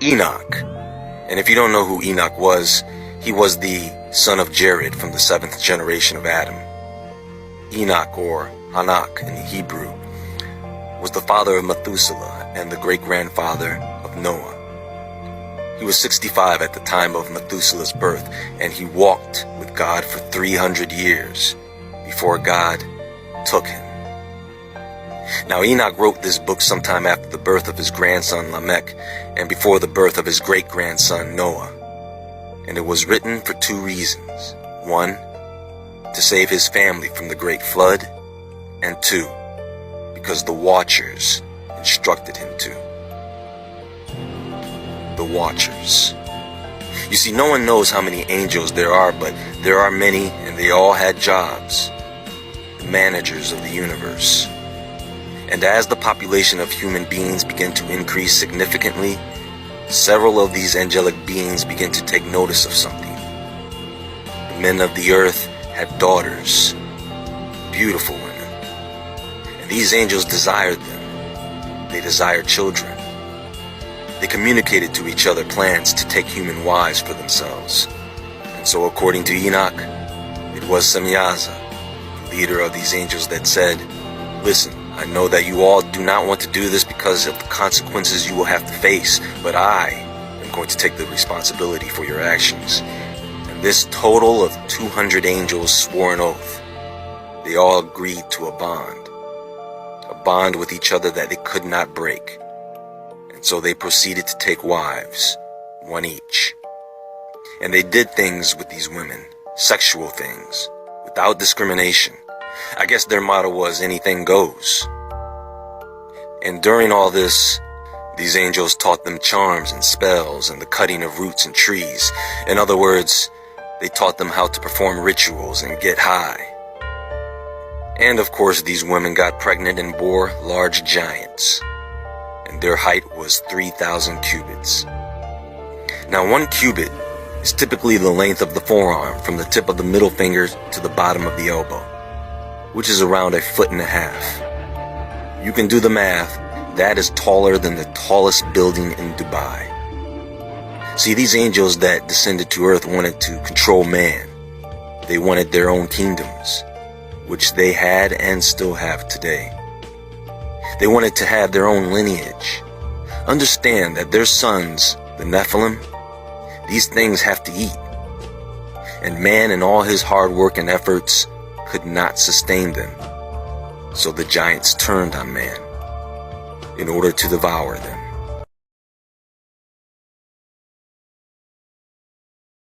Enoch. And if you don't know who Enoch was, he was the son of Jared from the 7th generation of Adam. Enoch, or Hanak in Hebrew, was the father of Methuselah and the great-grandfather of Noah. He was 65 at the time of Methuselah's birth, and he walked with God for 300 years before God took him. Now Enoch wrote this book sometime after the birth of his grandson Lamech and before the birth of his great-grandson Noah. And it was written for 2 reasons. 1, to save his family from the great flood, and 2, because the Watchers instructed him to. The Watchers. You see, no one knows how many angels there are, but there are many, and they all had jobs. The managers of the universe. And as the population of human beings began to increase significantly, several of these angelic beings began to take notice of something. The men of the earth had daughters, beautiful women, and these angels desired them. They desired children. They communicated to each other plans to take human wives for themselves. And so according to Enoch, it was Semyaza, the leader of these angels, that said, "Listen, I know that you all do not want to do this because of the consequences you will have to face, but I am going to take the responsibility for your actions." And this total of 200 angels swore an oath. They all agreed to a bond with each other that they could not break. And so they proceeded to take wives, 1 each. And they did things with these women, sexual things, without discrimination. I guess their motto was anything goes. And during all this, these angels taught them charms and spells and the cutting of roots and trees. In other words, they taught them how to perform rituals and get high. And of course, these women got pregnant and bore large giants. And their height was 3,000 cubits. Now 1 cubit is typically the length of the forearm from the tip of the middle finger to the bottom of the elbow, which is around 1.5 feet. You can do the math. That is taller than the tallest building in Dubai. See, these angels that descended to earth wanted to control man. They wanted their own kingdoms, which they had and still have today. They wanted to have their own lineage. Understand that their sons, the Nephilim, these things have to eat. And man and all his hard work and efforts could not sustain them. So the giants turned on man in order to devour them.